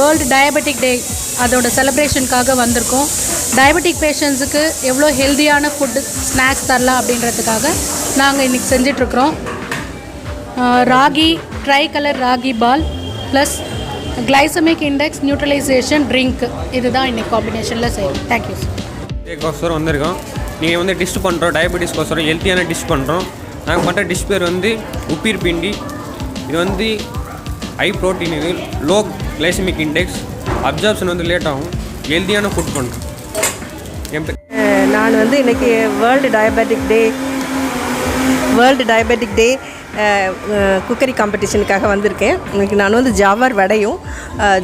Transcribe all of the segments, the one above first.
World diabetic டே அதோட செலிப்ரேஷனுக்காக வந்திருக்கோம். Diabetic பேஷண்ட்ஸுக்கு எவ்வளோ ஹெல்த்தியான ஃபுட்டு ஸ்நாக்ஸ் தரலாம் அப்படின்றதுக்காக நாங்கள் இன்றைக்கி செஞ்சிட்ருக்குறோம். ராகி ட்ரை கலர் ராகி பால் plus glycemic index neutralisation drink இதுதான் இன்றைக்கி காம்பினேஷனில் செய்யும். தேங்க்யூ. கோசரம் வந்திருக்கோம். நீங்கள் வந்து டிஷ் பண்ணுறோம், டயபெட்டிஸ் கோசரம் ஹெல்த்தியான டிஷ் பண்ணுறோம். நாங்கள் பண்ணுற டிஷ் பேர் வந்து உப்பீர் பிண்டி. இது வந்து ஹை ப்ரோட்டீன், இது லோ கிளைசமிக் இண்டெக்ஸ், அப்சார்ப்ஷன் வந்து லேட் ஆகும், ஹெல்த்தியான ஃபுட் பண்ணுறோம். நான் வந்து இன்றைக்கி வேர்ல்டு டயபெட்டிக் டே குக்கரி காம்படிஷனுக்காக வந்திருக்கேன். இன்றைக்கி நான் வந்து ஜாவர் வடையும்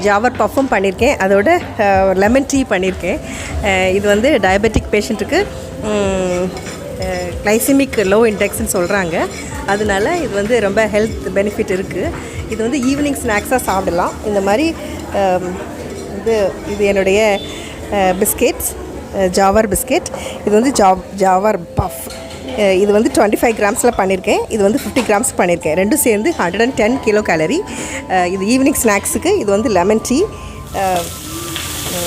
ஜாவர் பஃப்பும் பண்ணியிருக்கேன், அதோட லெமன் டீ பண்ணியிருக்கேன். இது வந்து டயபெட்டிக் பேஷண்ட்டுக்கு கிளைசிமிக் லோ இண்டெக்ஸ்ன்னு சொல்கிறாங்க. அதனால இது வந்து ரொம்ப ஹெல்த் பெனிஃபிட் இருக்குது. இது வந்து ஈவினிங் ஸ்நாக்ஸாக சாப்பிடலாம். இந்த மாதிரி இது என்னுடைய பிஸ்கெட்ஸ், ஜாவர் பிஸ்கெட். இது வந்து ஜாவர் பஃப். இது வந்து 25 கிராம்ஸில் பண்ணியிருக்கேன். இது வந்து 50 கிராம்ஸ் பண்ணியிருக்கேன். ரெண்டும் சேர்ந்து 110 கிலோ கேலரி. இது ஈவினிங் ஸ்நாக்ஸுக்கு. இது வந்து லெமன் டீ.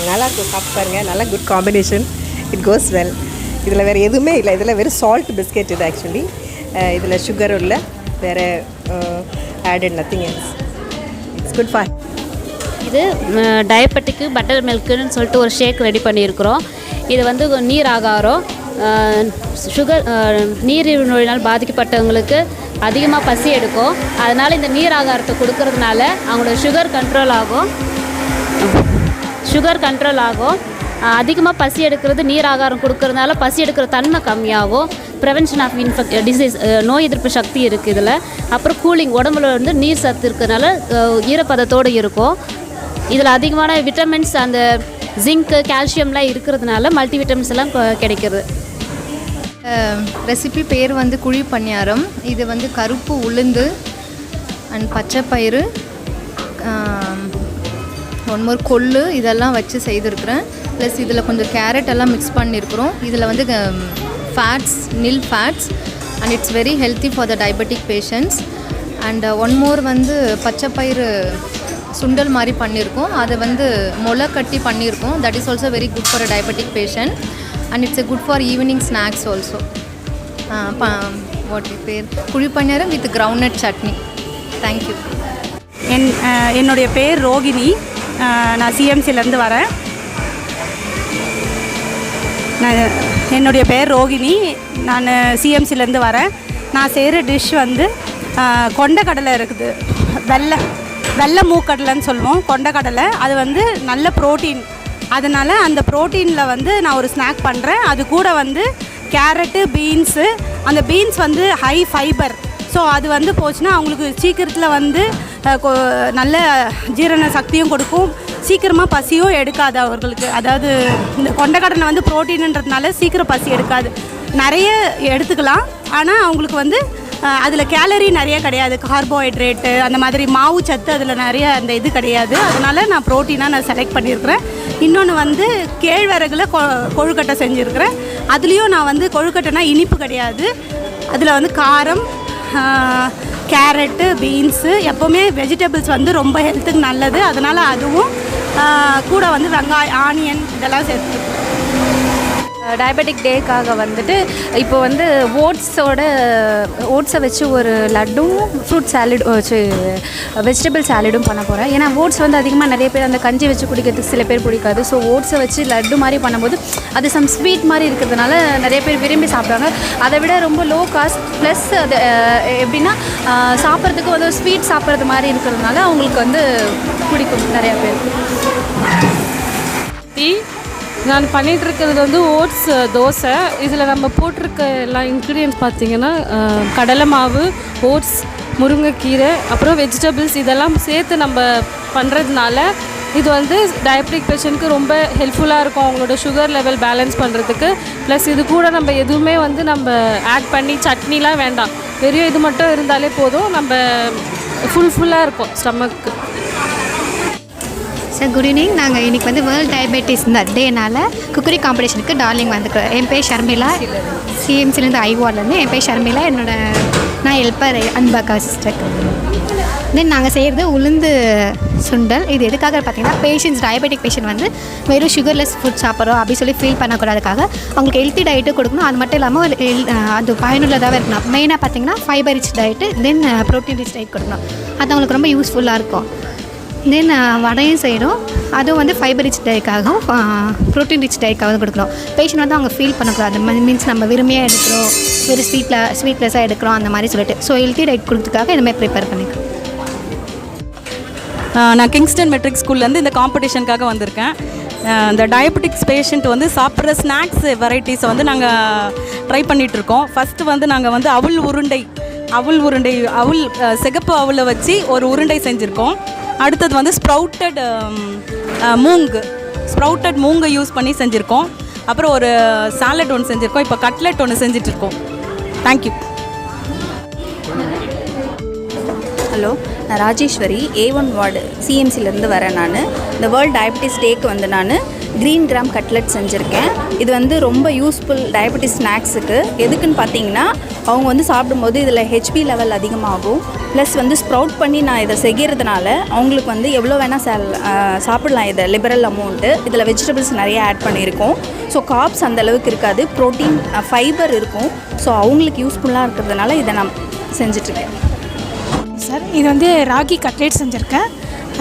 நல்லா இருக்கும், சாப்பிட்டு பாருங்கள். நல்லா good combination. It goes well. இதில் வேறு எதுவுமே இல்லை. இதில் வெறும் சால்ட் பிஸ்கெட் இது ஆக்சுவலி. இதில் சுகரும் இல்லை, வேறு added nothing else. It's good for. இது டயபெட்டிக்கு பட்டர் மில்க்குன்னு சொல்லிட்டு ஒரு ஷேக் ரெடி பண்ணியிருக்கிறோம். இது வந்து நீர் ஆகாரம், சுகர் நீரிழிவு நோயினால் பாதிக்கப்பட்டவங்களுக்கு அதிகமாக பசி எடுக்கும். அதனால் இந்த நீர் ஆகாரத்தை கொடுக்கறதுனால அவங்களோட சுகர் கண்ட்ரோல் ஆகும். அதிகமாக பசி எடுக்கிறது நீர் ஆகாரம் கொடுக்கறதுனால பசி எடுக்கிற தன்மை கம்மியாகும். ப்ரிவென்ஷன் ஆஃப் டிசீஸ், நோய் எதிர்ப்பு சக்தி இருக்குது இதில். அப்புறம் கூலிங், உடம்புல வந்து நீர் சத்து இருக்கிறதுனால ஈரப்பதத்தோடு இருக்கும். இதில் அதிகமான விட்டமின்ஸ், அந்த ஜிங்க்கு, கால்சியம்லாம் இருக்கிறதுனால மல்டி விட்டமின்ஸ் எல்லாம் கிடைக்கிறது. ரெசிபி பேர் வந்து குழி பணியாரம். இது வந்து கருப்பு உளுந்து அண்ட் பச்சை பயிறு, ஒன்மோர் கொள்ளு இதெல்லாம் வச்சு செய்திருக்கிறேன். ப்ளஸ் இதில் கொஞ்சம் கேரட் எல்லாம் மிக்ஸ் பண்ணியிருக்கிறோம். இதில் வந்து ஃபேட்ஸ், நில் fats, and it's very healthy for the diabetic patients. And one more வந்து பச்சை பயிறு சுண்டல் மாதிரி பண்ணியிருக்கோம். அதை வந்து முளை கட்டி பண்ணியிருக்கோம். That is also very good for a diabetic patient. And it's good for evening snacks also. What பேர் குழி பணியாரம் வித் கிரவுண்ட்நட் சட்னி. தேங்க்யூ. என்னுடைய பேர் ரோகிணி. நான் சிஎம்சிலேருந்து வரேன். என்னுடைய பேர் ரோகிணி. நான் சிஎம்சிலேருந்து வரேன். நான் செய்கிற டிஷ் வந்து கொண்டக்கடலை இருக்குது, வெள்ளை மூக்கடலைன்னு சொல்லுவோம். கொண்டக்கடலை அது வந்து நல்ல ப்ரோட்டீன். அதனால் அந்த ப்ரோட்டீனில் வந்து நான் ஒரு ஸ்நாக் பண்ணுறேன். அது கூட வந்து கேரட்டு, பீன்ஸு. அந்த பீன்ஸ் வந்து ஹை ஃபைபர். ஸோ அது வந்து போச்சுன்னா அவங்களுக்கு சீக்கிரத்தில் வந்து நல்ல ஜீரண சக்தியும் கொடுக்கும், சீக்கிரமாக பசியும் எடுக்காது அவர்களுக்கு. அதாவது இந்த கொண்டக்கடலை வந்து ப்ரோட்டீனுன்றதுனால சீக்கிரம் பசி எடுக்காது. நிறைய எடுத்துக்கலாம், ஆனால் அவங்களுக்கு வந்து அதில் கேலரி நிறைய கிடையாது, கார்போஹைட்ரேட்டு அந்த மாதிரி மாவு சத்து அதில் நிறைய அந்த இது கிடையாது. அதனால் நான் ப்ரோட்டீனாக நான் செலக்ட் பண்ணியிருக்கிறேன். இன்னொன்று வந்து கேழ்வரகுல கொழுக்கட்டை செஞ்சுருக்கிறேன். அதுலேயும் நான் வந்து கொழுக்கட்டைனா இனிப்பு கிடையாது, அதில் வந்து காரம், கேரட்டு, பீன்ஸு, எப்போவுமே வெஜிடபிள்ஸ் வந்து ரொம்ப ஹெல்த்துக்கு நல்லது. அதனால் அதுவும் கூட வந்து வெங்காயம், ஆனியன் இதெல்லாம் சேர்த்து. டயபெட்டிக் டேக்காக வந்துட்டு இப்போ வந்து ஓட்ஸை வச்சு ஒரு லட்டும் ஃப்ரூட் சாலட் வச்சு வெஜிடபிள் சாலடும் பண்ண போகிறேன். ஏன்னா ஓட்ஸ் வந்து அதிகமாக நிறைய பேர் அந்த கஞ்சி வச்சு குடிக்கிறதுக்கு சில பேர் பிடிக்காது. ஸோ ஓட்ஸை வச்சு லட்டு மாதிரி பண்ணும்போது அது சம் ஸ்வீட் மாதிரி இருக்கிறதுனால நிறைய பேர் விரும்பி சாப்பிட்றாங்க. அதை விட ரொம்ப லோ காஸ்ட், ப்ளஸ் அது எப்படின்னா சாப்பிட்றதுக்கு வந்து ஸ்வீட் சாப்பிட்றது மாதிரி இருக்கிறதுனால அவங்களுக்கு வந்து பிடிக்கும் நிறையா பேருக்கு. நான் பண்ணிகிட்ருக்கிறது வந்து ஓட்ஸ் தோசை. இதில் நம்ம போட்டிருக்க எல்லா இன்க்ரீடியன்ஸ் பார்த்திங்கன்னா கடலை மாவு, ஓட்ஸ், முருங்கைக்கீரை, அப்புறம் வெஜிடபிள்ஸ் இதெல்லாம் சேர்த்து நம்ம பண்ணுறதுனால இது வந்து டயபெட்டிக் பேஷண்ட்க்கு ரொம்ப ஹெல்ப்ஃபுல்லாக இருக்கும் அவங்களோட சுகர் லெவல் பேலன்ஸ் பண்ணுறதுக்கு. ப்ளஸ் இது கூட நம்ம எதுவுமே வந்து நம்ம ஆட் பண்ணி சட்னிலாம் வேண்டாம், வெறும் இது மட்டும் இருந்தாலே போதும், நம்ம ஃபுல்லாக இருக்கும் ஸ்டமக்கு. Sir good evening. நாங்கள் இன்றைக்கி வந்து வேர்ல்டு டயபெட்டிஸ் டேனால் குக்கரி காம்படிஷனுக்கு டார்லிங் வந்துக்கிறோம். என் பேர் ஷர்மிளா, சிஎம்சிலேருந்து ஐவார்லேருந்து. என் பேர் ஷர்மிளா. என்னோடய நான் ஹெல்ப்பர் அன்பாக்கா சிஸ்டர். தென் நாங்கள் செய்கிறது உளுந்து சுண்டல். இது எதுக்காக பார்த்தீங்கன்னா பேஷண்ட்ஸ் டயபெட்டிக் பேஷண்ட் வந்து வெறும் சுகர்லெஸ் ஃபுட் சாப்பிட்றோம் அப்படி சொல்லி ஃபீல் பண்ணக்கூடாதுக்காக அவங்களுக்கு ஹெல்த்தி டயட்டு கொடுக்கணும். அது மட்டும் இல்லாமல் அது பயனுள்ளதாக இருக்கணும். மெயினாக பார்த்தீங்கன்னா ஃபைபர் ரிச் டயட்டு, தென் ப்ரோட்டீன் ரிச் டயட் கொடுக்கணும். அது அவங்களுக்கு ரொம்ப யூஸ்ஃபுல்லாக இருக்கும். தென் வடையும் செய்யணும், அதுவும் வந்து ஃபைபர் ரிச் டயட்காகவும் ப்ரோட்டீன் ரிச் டயட்காக கொடுக்குறோம். பேஷண்ட் வந்து அவங்க ஃபீல் பண்ணக்கூடாது, மீன்ஸ் நம்ம விரும்பியாக எடுக்கிறோம், வெறும் ஸ்வீட்லெஸ்ஸாக எடுக்கிறோம் அந்த மாதிரி சொல்லிட்டு. ஸோ ஹெல்த்தி டயட் கொடுத்ததுக்காக இதுமாதிரி ப்ரிப்பேர் பண்ணிக்கிறோம். நான் கிங்ஸ்டன் மெட்ரிக் ஸ்கூல்லேருந்து இந்த காம்படிஷனுக்காக வந்திருக்கேன். இந்த டயபெட்டிக்ஸ் பேஷண்ட் வந்து சாப்பிட்ற ஸ்நாக்ஸ் வெரைட்டிஸை வந்து நாங்கள் ட்ரை பண்ணிகிட்ருக்கோம். ஃபஸ்ட்டு வந்து நாங்கள் வந்து அவுள் உருண்டை சிகப்பு அவுளை வச்சு ஒரு உருண்டை செஞ்சுருக்கோம். அடுத்தது வந்து ஸ்ப்ரவுட்டட் மூங்கை யூஸ் பண்ணி செஞ்சுருக்கோம். அப்புறம் ஒரு சாலட் ஒன்று செஞ்சுருக்கோம். இப்போ கட்லெட் ஒன்று செஞ்சிட்ருக்கோம். தேங்க்யூ. ஹலோ, நான் ராஜேஸ்வரி, A1 வார்டு CMCலேருந்து வரேன். நான் இந்த வேர்ல்ட் டயபெட்டிஸ் டேக்கு வந்து நான் க்ரீன் கிராம் கட்லெட் செஞ்சுருக்கேன். இது வந்து ரொம்ப யூஸ்ஃபுல் டயபெட்டிஸ் ஸ்நாக்ஸுக்கு. எதுக்குன்னு பார்த்தீங்கன்னா அவங்க வந்து சாப்பிடும்போது இதில் HB லெவல் அதிகமாகும். ப்ளஸ் வந்து ஸ்ப்ரவுட் பண்ணி நான் இதை செய்கிறதுனால அவங்களுக்கு வந்து எவ்வளோ வேணால் சாப்பிடலாம். இதை லிபரல் அமௌண்ட்டு. இதில் வெஜிடபிள்ஸ் நிறைய ஆட் பண்ணியிருக்கோம். ஸோ கார்ப்ஸ் அந்தளவுக்கு இருக்காது, ப்ரோட்டீன் ஃபைபர் இருக்கும். ஸோ அவங்களுக்கு யூஸ்ஃபுல்லாக இருக்கிறதுனால இதை நான் செஞ்சிட்ருக்கேன். சார், இது வந்து ராகி கட்லெட் செஞ்சுருக்கேன்,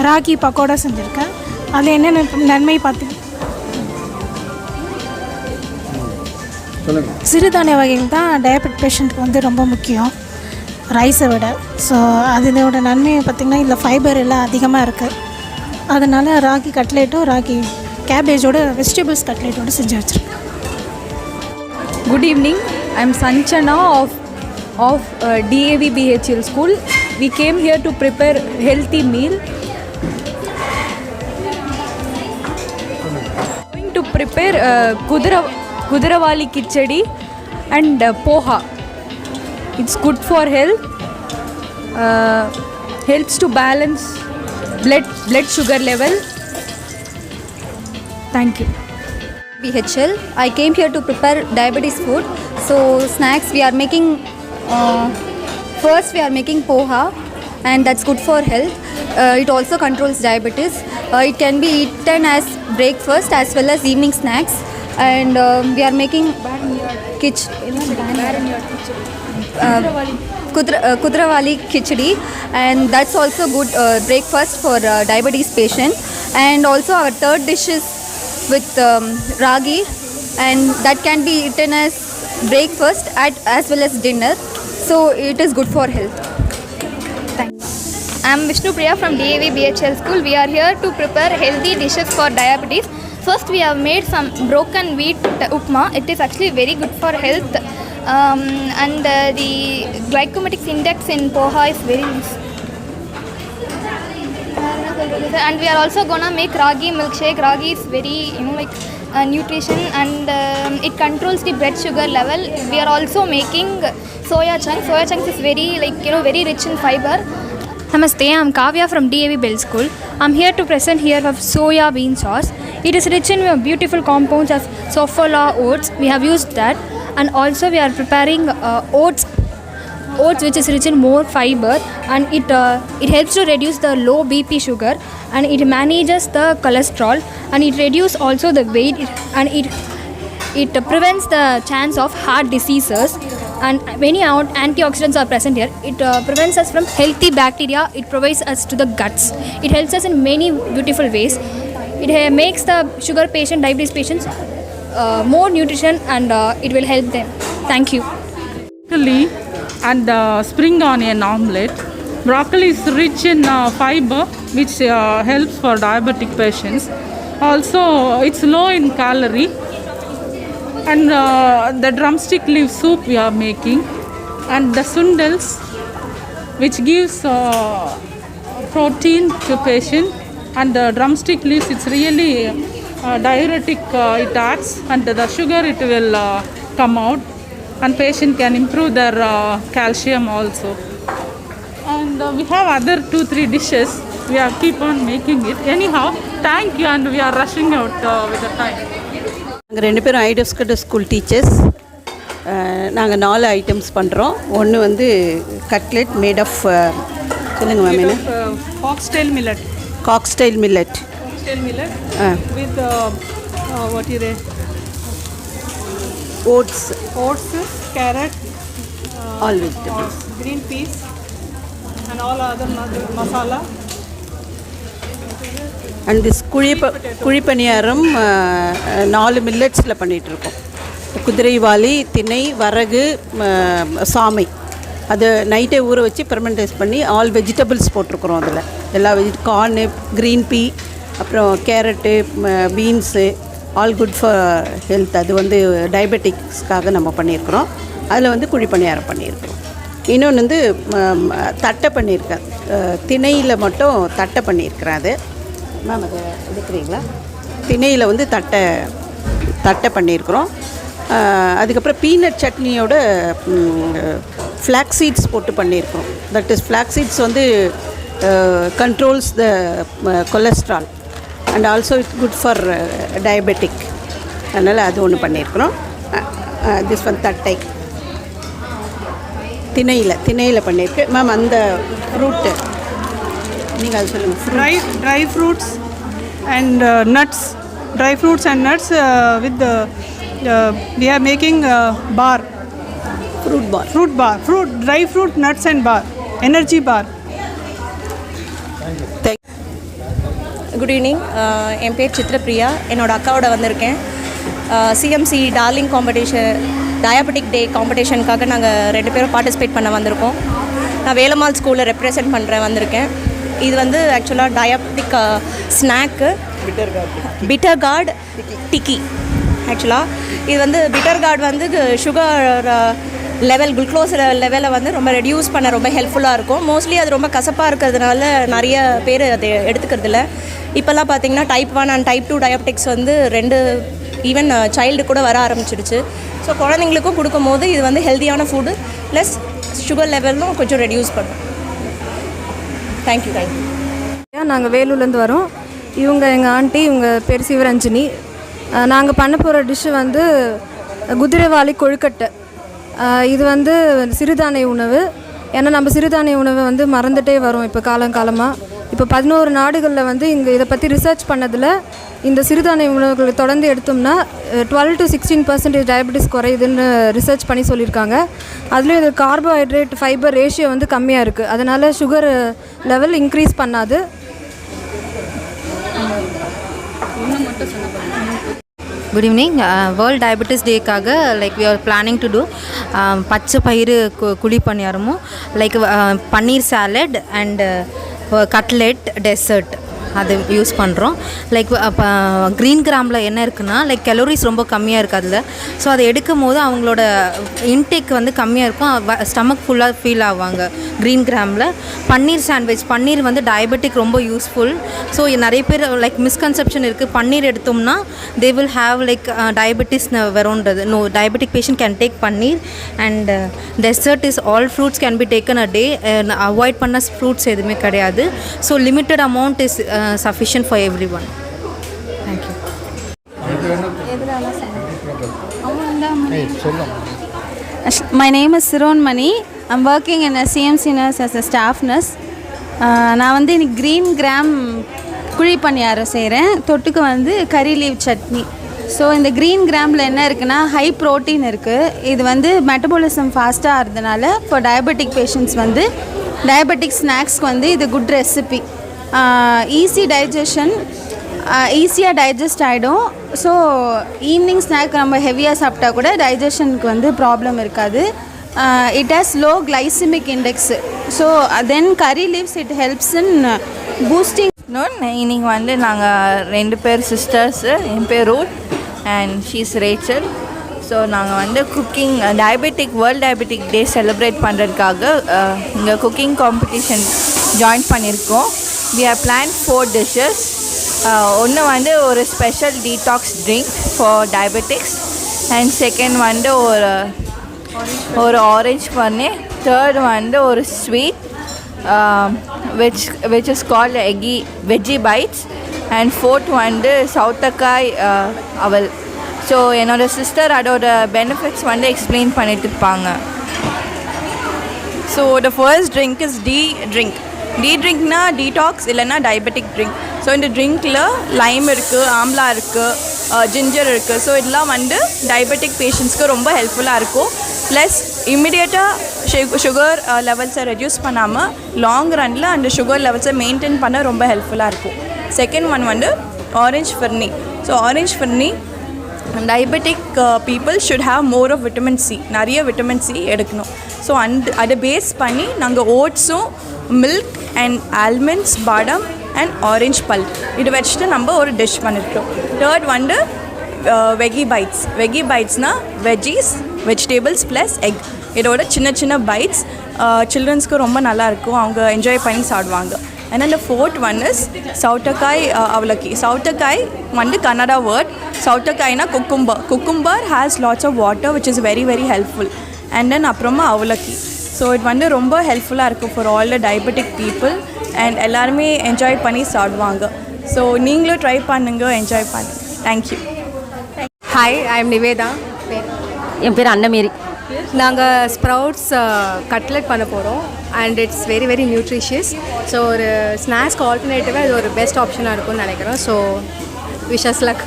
ராகி பக்கோடா செஞ்சுருக்கேன். அது என்னென்ன நன்மை பார்த்து சிறுதானிய வகைகள் தான் டயபெட் பேஷண்ட்டுக்கு வந்து ரொம்ப முக்கியம் ரைஸை விட. ஸோ அதோட நன்மையை பார்த்திங்கன்னா இதில் ஃபைபர் எல்லாம் அதிகமாக இருக்குது. அதனால் ராகி கட்லெட்டும் ராகி கேபேஜோட வெஜிடபிள்ஸ் கட்லெட்டோடு செஞ்சு வச்சுருக்கேன். Good evening. I am Sanchana of DAV BHL school. We came here to prepare healthy meal. Going to prepare Gudravali khichdi and poha. It's good for health. Helps to balance blood sugar level. Thank you. BHL. I came here to prepare diabetes food. So snacks we are making. First we are making poha, and that's good for health. It also controls diabetes. It can be eaten as breakfast as well as evening snacks. And we are making Gudravali khichdi, and that's also good breakfast for diabetes patient. And also our third dish is with ragi, and that can be eaten as breakfast as well as dinner. So it is good for health. Thanks. I am Vishnu Priya from DAV BHL school. We are here to prepare healthy dishes for diabetes. First we have made some broken wheat upma. It is actually very good for health, and the glycemic index in poha is very nice. And we are also gonna make ragi milkshake. Ragi is very nutrition, and it controls the blood sugar level. We are also making soya chunks. Soya chunks is very very rich in fiber. Namaste, I am Kavya from DAV Bell School. I am here to present here of soya bean sauce. It is rich in beautiful compounds of sofola oats. We have used that, and also we are preparing oats which is rich in more fiber, and it helps to reduce the low BP sugar, and it manages the cholesterol, and it reduces also the weight, and it prevents the chance of heart diseases, and many antioxidants are present here. It prevents us from healthy bacteria. It provides us to the guts. It helps us in many beautiful ways. It makes the sugar patient, diabetes patients more nutrition, and it will help them. Thank you. And spring onion omelette. Broccoli is rich in fiber, which helps for diabetic patients. Also, it's low in calorie. And the drumstick leaf soup we are making, and the sundals, which gives protein to patient. And the drumstick leaves, it's really diuretic. It acts, and the sugar it will come out, and patient can improve their calcium also. And we have other 2-3 dishes. We are keep on making it. Anyhow, thank you, and we are rushing out with the time. நாங்கள் 2 பேரும் ஐடிஎஸ்கட் school teachers. நாங்கள் 4 items பண்ணுறோம். ஒன்று வந்து cutlet made of சொல்லுங்கள் ma'am என்ன foxtail millet. Foxtail millet with what is it? Oats, carrot, all vegetables, green peas and all other masala. And this kuzhipaniyaram 4 மில்லட்ஸில் பண்ணிகிட்ருக்கோம். குதிரைவாலி, திணை, வரகு, சாமை. அது நைட்டே ஊற வச்சு பெர்மெண்டைஸ் பண்ணி ஆல் வெஜிடபிள்ஸ் போட்டிருக்குறோம். அதில் எல்லா கார்னு, க்ரீன் பீ, அப்புறம் carrot, beans, all good for health. அது வந்து டயபெட்டிக்ஸ்க்காக நம்ம பண்ணியிருக்கிறோம். அதில் வந்து குழிப்பணியாரம் பண்ணியிருக்கிறோம். இன்னொன்று வந்து தட்டை பண்ணியிருக்கேன். திணையில் மட்டும் தட்டை பண்ணியிருக்கிறேன். அது மேம் அதை எடுக்கிறீங்களா? திணையில் வந்து தட்டை பண்ணியிருக்கிறோம். அதுக்கப்புறம் பீனட் சட்னியோட ஃப்ளாக் சீட்ஸ் போட்டு பண்ணியிருக்கிறோம். தட் இஸ் ஃப்ளாக் சீட்ஸ் வந்து controls the cholesterol and also it's good for diabetic. அதனால் அது ஒன்று பண்ணியிருக்கிறோம். திஸ் ஒன் தட்டை திணையில் பண்ணியிருக்கு. மேம் அந்த ஃப்ரூட்டு நீங்கள் அது சொல்லுங்கள். Dry fruits and nuts, dry fruits and nuts with we are making dry fruit nuts and bar, energy bar. Good evening. என் பேர் சித்ரபிரியா. என்னோடய அக்காவோட வந்திருக்கேன். CMC darling competition, diabetic day காம்படிஷனுக்காக நாங்கள் 2 பேரும் பார்ட்டிசிபேட் பண்ண வந்திருக்கோம். நான் வேலம்மாள் ஸ்கூலில் ரெப்ரசன்ட் வந்திருக்கேன். இது வந்து ஆக்சுவலாக டயபெட்டிக் ஸ்நாக்கு பிட்டர் கார்டு டிக்கி. ஆக்சுவலாக இது வந்து பிட்டர் கார்டு வந்து சுகர் லெவல், குளுக்கோஸ் லெவலை வந்து ரொம்ப ரெடியூஸ் பண்ண ரொம்ப ஹெல்ப்ஃபுல்லாக இருக்கும். மோஸ்ட்லி அது ரொம்ப கசப்பாக இருக்கிறதுனால நிறைய பேர் அதை எடுத்துக்கிறதில்ல. இப்போல்லாம் பார்த்திங்கன்னா டைப் 1 அண்ட் டைப் 2 டயபெட்டிக்ஸ் வந்து 2 ஈவன் சைல்டு கூட வர ஆரம்பிச்சிடுச்சு. ஸோ குழந்தைங்களுக்கும் கொடுக்கும்போது இது வந்து ஹெல்த்தியான ஃபுட்டு ப்ளஸ் சுகர் லெவலும் கொஞ்சம் ரெடியூஸ் பண்ணும். தேங்க்யூ. நாங்கள் வேலூர்லேருந்து வரோம். இவங்க எங்கள் ஆண்டி, இவங்க பேர் சிவரஞ்சினி. நாங்கள் பண்ண போகிற டிஷ்ஷு வந்து குதிரைவாலி கொழுக்கட்டை. இது வந்து சிறுதானிய உணவு. ஏன்னா நம்ம சிறுதானிய உணவை வந்து மறந்துகிட்டே வரோம் இப்போ காலங்காலமாக. இப்போ 11 நாடுகளில் வந்து இங்கே இதை பற்றி ரிசர்ச் பண்ணதில் இந்த சிறுதானிய உணவுகளை தொடர்ந்து எடுத்தோம்னா 12 to 16% டயபெட்டிஸ் குறையுதுன்னு ரிசர்ச் பண்ணி சொல்லியிருக்காங்க. அதுலேயும் இது கார்போஹைட்ரேட் ஃபைபர் ரேஷியோ வந்து கம்மியாக இருக்குது. அதனால் சுகர் லெவல் இன்க்ரீஸ் பண்ணாது. Good evening. வேர்ல்ட் டயபெட்டிஸ் டேக்காக like we are planning to do பச்சை பயிறு குழி பணியாரமும் like paneer salad and cutlet dessert அது யூஸ் பண்ணுறோம். லைக் அப்போ க்ரீன் கிராமில் என்ன இருக்குன்னா லைக் கலோரிஸ் ரொம்ப கம்மியாக இருக்குது அதில். ஸோ அதை எடுக்கும் போது அவங்களோட இன்டேக் வந்து கம்மியாக இருக்கும். ஸ்டமக் ஃபுல்லாக ஃபீல் ஆவாங்க க்ரீன் கிராமில். பன்னீர் சாண்ட்விச், பன்னீர் வந்து டயபெட்டிக் ரொம்ப யூஸ்ஃபுல். ஸோ நிறைய பேர் லைக் மிஸ்கன்செப்ஷன் இருக்குது. பன்னீர் எடுத்தோம்னா they will have like diabetes வரும்ன்றது. No, diabetic patient can take paneer. And dessert is all fruits can be taken a day. Avoid பண்ண ஃப்ரூட்ஸ் எதுவுமே கிடையாது. So limited amount is sufficient for everyone. Thank you. My name is Siron Mani. I'm working in a CMC nurse as a staff nurse. நான் வந்து இன்னைக்கு green gram குழி பணியாரம் செய்கிறேன். தொட்டுக்கு வந்து கறி லீவ் சட்னி. ஸோ இந்த க்ரீன் கிராமில் என்ன இருக்குன்னா ஹை ப்ரோட்டீன் இருக்குது. இது வந்து மெட்டபாலிசம் ஃபாஸ்ட்டாக ஆகிறதுனால இப்போ டயபெட்டிக் பேஷண்ட்ஸ் வந்து டயபெட்டிக் ஸ்நாக்ஸ்க்கு வந்து இது குட் ரெசிபி. ஈஸி டைஜஷன், ஈஸியாக டைஜஸ்ட் ஆகிடும். ஸோ ஈவினிங் ஸ்நாக் நம்ம ஹெவியாக சாப்பிட்டா கூட டைஜஷனுக்கு வந்து ப்ராப்ளம் இருக்காது. It has low glycaemic index. So then கறி leaves it helps in boosting. இன்னைக்கு வந்து நாங்கள் 2 பேர் சிஸ்டர்ஸு. என் பேர் Ruth and she's Rachel. So நாங்கள் வந்து cooking diabetic world diabetic day celebrate பண்ணுறதுக்காக இங்கே குக்கிங் காம்படிஷன் ஜாயின் பண்ணியிருக்கோம். We have planned 4 dishes. ஒன்று வந்து ஒரு special detox drink for diabetics and second வந்து ஒரு ஆரஞ்ச் பண்ணி, தேர்ட் வந்து ஒரு sweet which is called veggie bites, and fourth வந்து சவுத்தக்காய் அவல். ஸோ என்னோடய சிஸ்டர் அதோட பெனிஃபிட்ஸ் வந்து எக்ஸ்பிளைன் பண்ணிட்டு இருப்பாங்க. So the first drink is D ட்ரிங்க்னா டீடாக்ஸ் இல்லைன்னா டயபெட்டிக் ட்ரிங்க். ஸோ இந்த ட்ரிங்க்கில் லைம் இருக்குது, ஆம்லா இருக்குது, ஜிஞ்சர் இருக்குது. ஸோ இதெல்லாம் வந்து டயபெட்டிக் பேஷண்ட்ஸ்க்கு ரொம்ப ஹெல்ப்ஃபுல்லாக இருக்கும். ப்ளஸ் இம்மிடியேட்டாக சுகர் லெவல்ஸை ரெடியூஸ் பண்ணாமல் லாங் ரனில் அந்த சுகர் லெவல்ஸை மெயின்டைன் பண்ண ரொம்ப ஹெல்ப்ஃபுல்லாக இருக்கும். செகண்ட் ஒன் வந்து orange phirni. So orange phirni diabetic people should have more of vitamin C, நிறைய விட்டமின் சி எடுக்கணும். ஸோ அதை பேஸ் பண்ணி நாங்கள் ஓட்ஸும் மில்க் அண்ட் ஆல்மண்ட்ஸ், பாதாம் அண்ட் ஆரஞ்ச் பல்ப் இது வச்சுட்டு நம்ம ஒரு டிஷ் பண்ணிருக்கோம். தேர்ட் வந்து வெகி பைட்ஸ்னால் வெஜிடபிள்ஸ் ப்ளஸ் எக். இதோட சின்ன சின்ன பைட்ஸ் சில்ட்ரன்ஸ்க்கு ரொம்ப நல்லாயிருக்கும், அவங்க என்ஜாய் பண்ணி சாப்பிடுவாங்க. And then the fourth one is சவுட்டக்காய் அவலக்கி. சவுட்டக்காய் வந்து கன்னடா வேர்ட். சவுட்டக்காய்னா cucumber has lots of water which is very very helpful. And then அப்புறமா அவலக்கி. ஸோ இது வந்து ரொம்ப ஹெல்ப்ஃபுல்லாக இருக்கும் for all the diabetic people and எல்லாருமே என்ஜாய் பண்ணி சாப்பிடுவாங்க. ஸோ நீங்களும் ட்ரை பண்ணுங்க, என்ஜாய் பண்ணுங்க. Thank you. Hi, I am Nivetha. என் பேர் அன்னமேரி. நாங்கள் ஸ்ப்ரவுட்ஸ் கட்லெட் பண்ண போகிறோம் and it's very very nutritious. So ஒரு ஸ்நாக்ஸ்க்கு ஆல்டர்னேட்டிவாக இது ஒரு பெஸ்ட் ஆப்ஷனாக இருக்கும்னு நினைக்கிறோம். So wishes luck.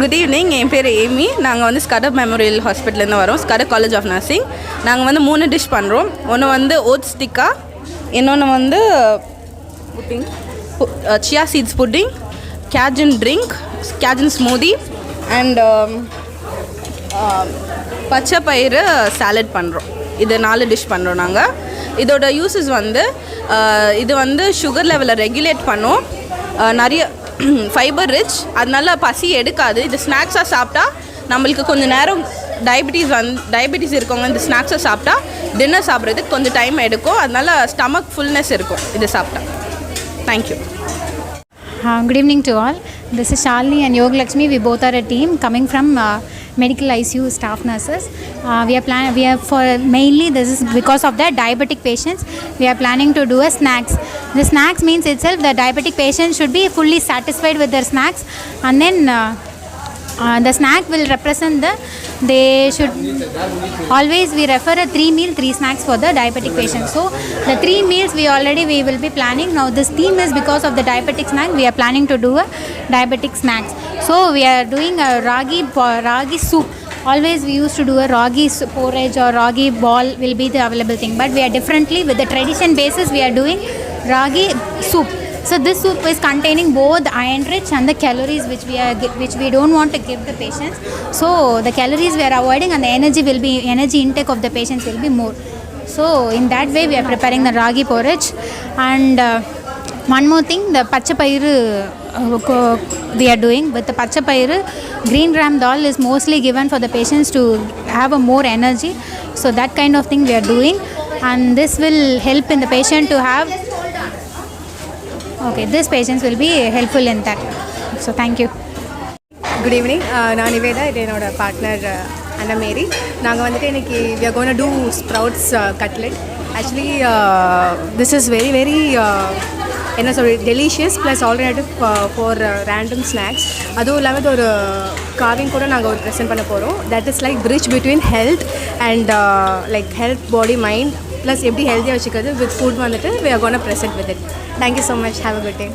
Good evening, என் பேர் ஏமி. நாங்கள் வந்து ஸ்கடப் மெமோரியல் ஹாஸ்பிட்டலேருந்து வரோம், ஸ்கடப் காலேஜ் ஆஃப் நர்சிங். நாங்கள் வந்து 3 டிஷ் பண்ணுறோம். ஒன்று வந்து ஓட்ஸ் டிக்கா, இன்னொன்று வந்து புட்டிங், சியா சீட்ஸ் புட்டிங், கேஜன் ட்ரிங்க், கேஜன் ஸ்மூதி அண்ட் பச்சை பயிறு சாலட் பண்ணுறோம். இது 4 டிஷ் பண்ணுறோம் நாங்கள். இதோட யூஸஸ் வந்து இது வந்து சுகர் லெவலை ரெகுலேட் பண்ணும், நிறைய ஃபைபர் ரிச், அதனால பசி எடுக்காது. இது ஸ்நாக்ஸாக சாப்பிட்டா நம்மளுக்கு கொஞ்சம் நேரம் டயபெட்டிஸ் இருக்கவங்க இந்த ஸ்நாக்ஸை சாப்பிட்டா டின்னர் சாப்பிட்றதுக்கு கொஞ்சம் டைம் எடுக்கும், அதனால ஸ்டமக் ஃபுல்னஸ் இருக்கும் இது சாப்பிட்டா. Thank you. Good evening to all. This is Shalini and Yoga Lakshmi. We both are a team coming from medical ICU staff nurses. We are for mainly this is because of the diabetic patients. We are planning to do a snacks. The snacks means itself the diabetic patients should be fully satisfied with their snacks, and then the snack will represent they should always we refer a 3 meal 3 snacks for the diabetic patients. So the 3 meals we will be planning. Now this theme is because of the diabetic snack we are planning to do a diabetic snacks. So we are doing a ragi soup. Always we used to do a ragi porridge or ragi ball will be the available thing, but we are differently with the tradition basis we are doing ragi soup. So this soup is containing both iron rich and the calories which we don't want to give the patients. So the calories we are avoiding and the energy intake of the patients will be more. So in that way we are preparing the ragi porridge. And one more thing, the pachapairu we are doing with the pachapairu. Green gram dal is mostly given for the patients to have a more energy. So that kind of thing we are doing, and this will help in the patient to have. Okay, this patients will be helpful in that. So thank you. Good evening, நான் நிவேதா. இது என்னோட partner Annamary. நாங்கள் வந்துட்டு இன்றைக்கி we are going to do sprouts cutlet. Actually this is very very என்ன சொல்கிறது delicious plus alternative for random snacks. அதுவும் இல்லாமல் ஒரு கார்விங் கூட நாங்கள் ஒரு ப்ரெசென்ட் பண்ண போகிறோம். That is like bridge between health and like health body mind plus எப்படி ஹெல்த்தியாக வச்சுக்கிறது வித் ஃபுட் வந்துட்டு we are going to present with it. Thank you so much. Have a good day.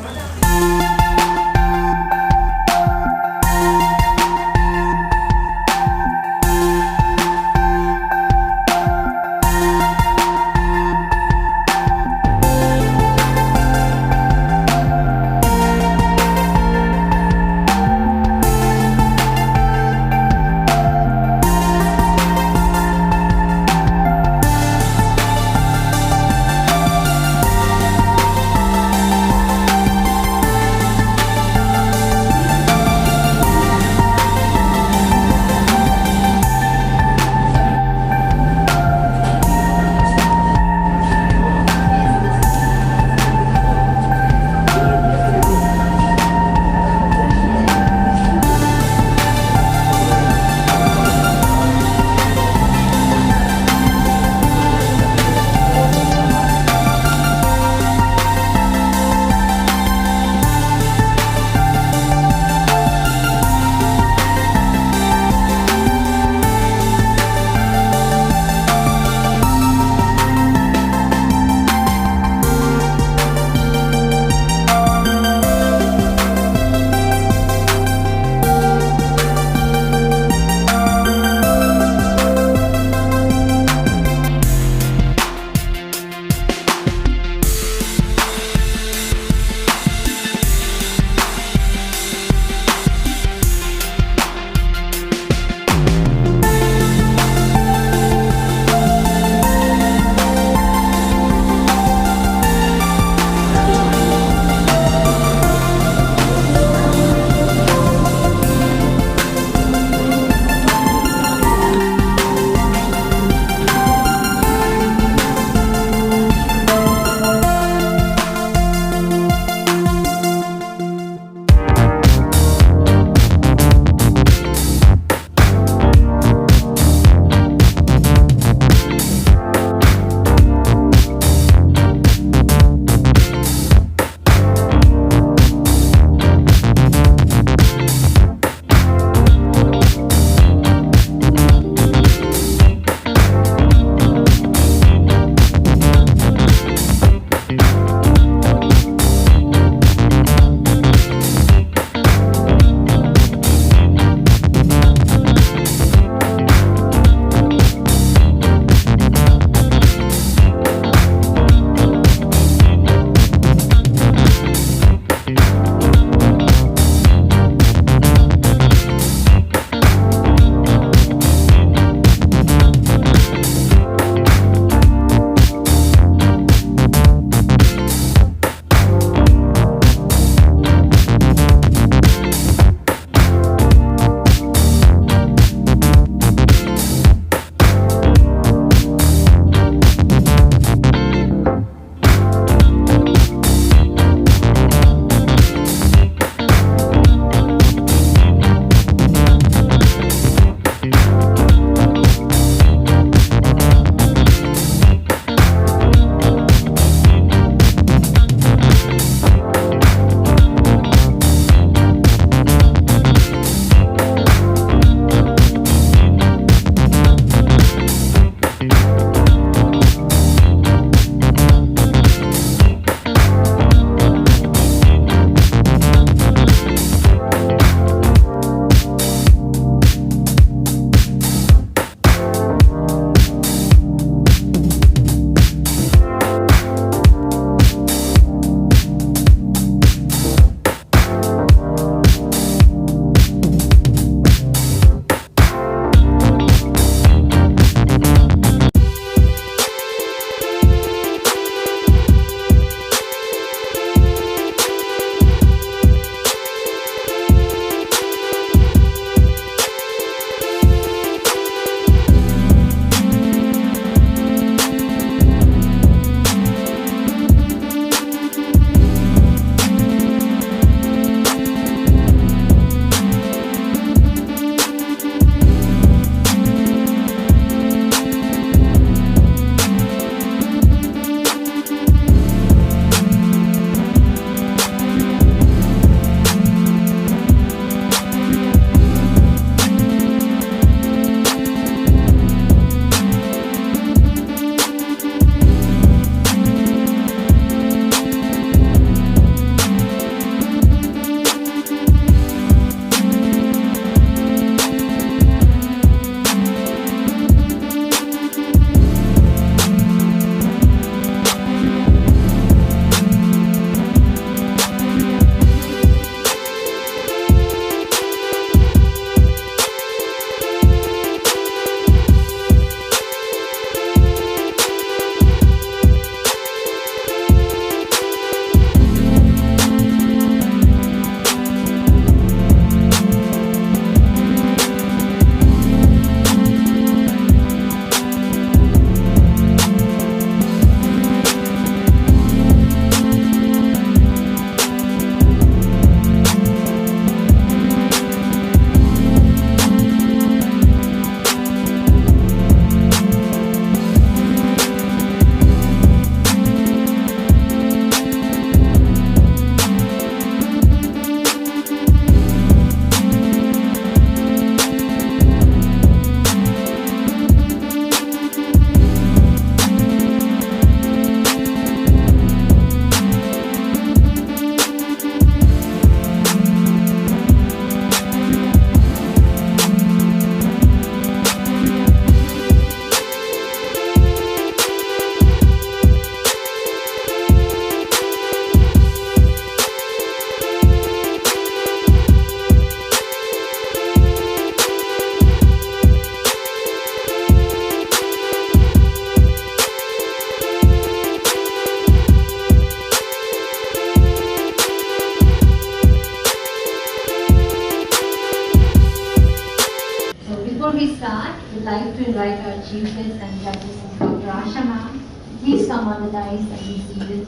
Before we start, we'd like to invite our chief guest and judges, Dr. Asha ma'am. Please come on the dais and be seated.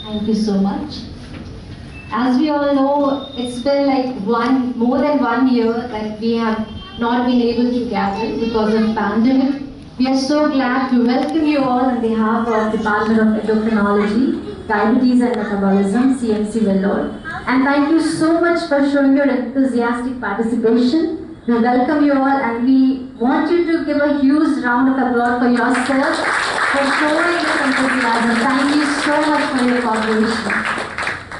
Thank you so much. As we all know, it's been like more than 1 year that we have not been able to gather because of pandemic. We are so glad to welcome you all on behalf of Department of Endocrinology, Diabetes and Metabolism, CMC Vellore. And thank you so much for showing your enthusiastic participation. We welcome you all and we want you to give a huge round of applause for yourself for showing this enthusiasm. Thank you so much for your cooperation.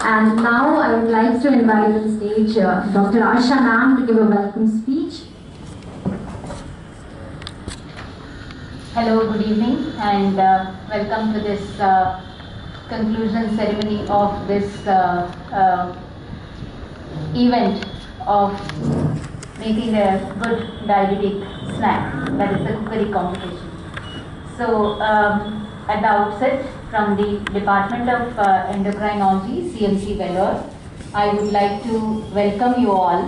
And now I would like to invite to the stage Dr. Asha ma'am to give a welcome speech. Hello, good evening and welcome to this conclusion ceremony of this event of making a good diabetic snack, that is the cookery competition. So at the outset, from the Department of Endocrinology, CMC Vellore, I would like to welcome you all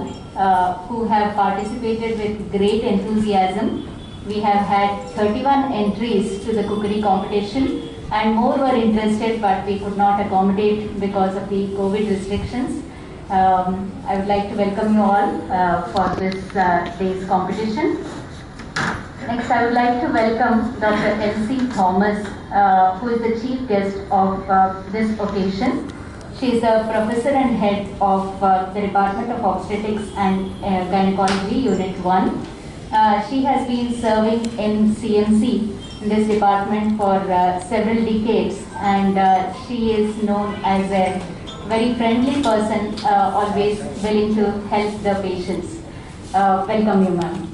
who have participated with great enthusiasm. We have had 31 entries to the cookery competition and more were interested but we could not accommodate because of the COVID restrictions. I would like to welcome you all for this day's competition. Next, I would like to welcome Dr. Elsy Thomas, who is the chief guest of this occasion. She is a professor and head of the Department of Obstetrics and Gynecology, Unit 1. She has been serving in CMC in this department for several decades and she is known as a very friendly person, always willing to help the patients. Welcome you, ma'am.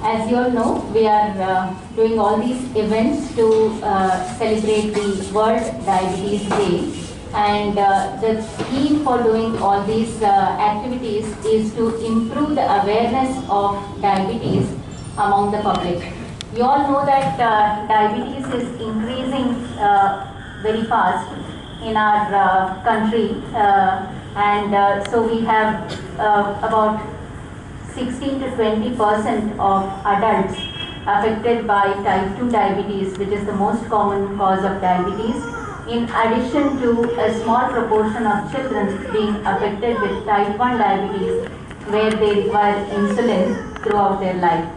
As you all know, we are doing all these events to celebrate the World Diabetes Day. And the theme for doing all these activities is to improve the awareness of diabetes among the public. You all know that diabetes is increasing very fast in our country. So we have about 16 to 20% of adults affected by type 2 diabetes, which is the most common cause of diabetes, in addition to a small proportion of children being affected with type 1 diabetes, where they require insulin throughout their life.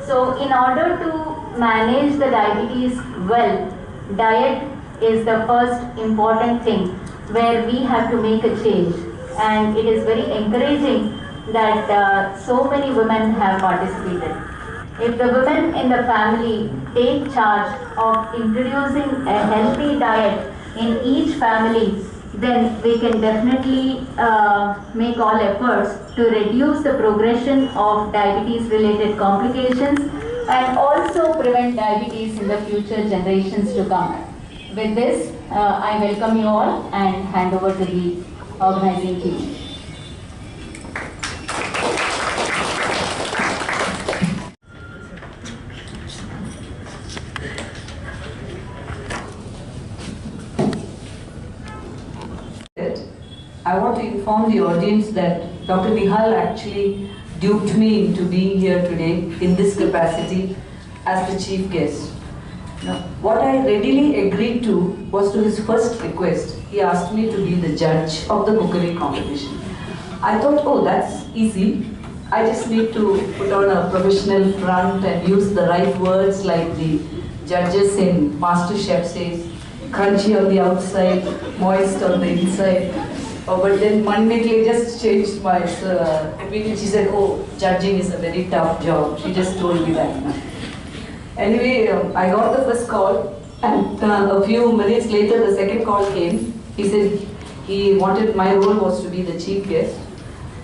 So in order to manage the diabetes well, diet is the first important thing where we have to make a change. And it is very encouraging that so many women have participated. If the women in the family take charge of introducing a healthy diet in each family, then we can definitely make all efforts to reduce the progression of diabetes related complications and also prevent diabetes in the future generations to come. With this, I welcome you all and hand over to the organizing team. I want to inform the audience that Dr. Nihal actually duped me into being here today in this capacity as the chief guest. Now, what I readily agreed to was to his first request. He asked me to be the judge of the cookery competition. I thought, oh, that's easy. I just need to put on a professional front and use the right words like the judges in MasterChef says, crunchy on the outside, moist on the inside. But then Manimegalai just changed my opinion. She said, oh, judging is a very tough job. She just told me that. Anyway, I got the first call, and a few minutes later the second call came. He said he wanted, my role was to be the chief guest,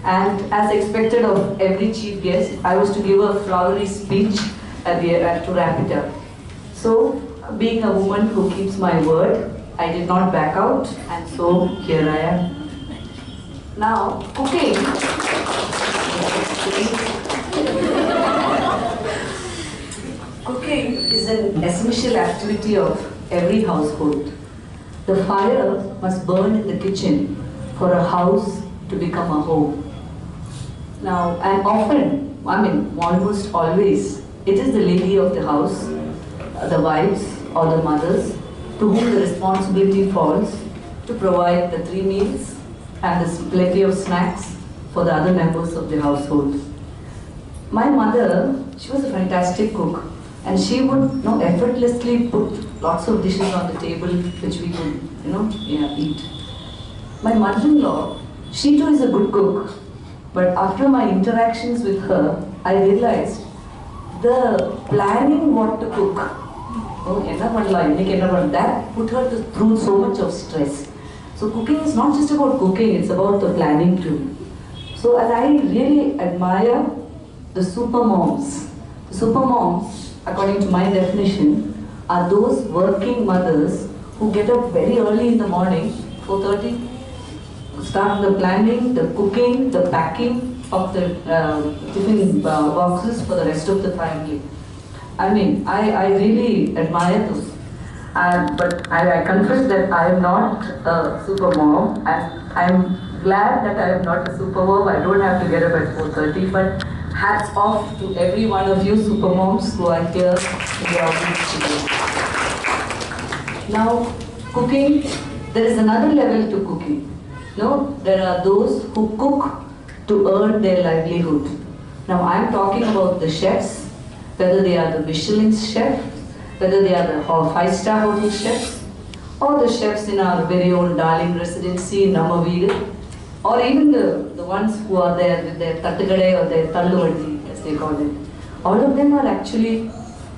and as expected of every chief guest, I was to give a flowery speech at the to wrap it up. So, being a woman who keeps my word, I did not back out, and so here I am. Now, cooking. Cooking is an essential activity of every household. The fire must burn in the kitchen for a house to become a home. Now, and often, almost always, it is the lady of the house, the wives or the mothers, to whom the responsibility falls to provide the 3 meals and there's plenty of snacks for the other members of the household. My mother, she was a fantastic cook, and she would effortlessly put lots of dishes on the table which we could eat. My mother-in-law, she too is a good cook, but after my interactions with her, I realized the planning what to cook, that put her through so much of stress. So cooking is not just about cooking, it's about the planning too. So, and I really admire the super moms. The super moms, according to my definition, are those working mothers who get up very early in the morning, 4:30, start the planning, the cooking, the packing of the tiffin boxes for the rest of the family. I really admire those. But I confess that I am not a super mom, and I'm glad that I am not a super mom. I don't have to get up at 4:30, but hats off to every one of you super moms who are here in the audience today. Now, cooking, there is another level to cooking. There are those who cook to earn their livelihood. Now, I am talking about the chefs, whether they are the Michelin chef, whether they are the 5-star hotel chefs, or the chefs in our very own darling residency in Namaveedu, or even the ones who are there with their tattagade or their talluvandi, as they call it. All of them are actually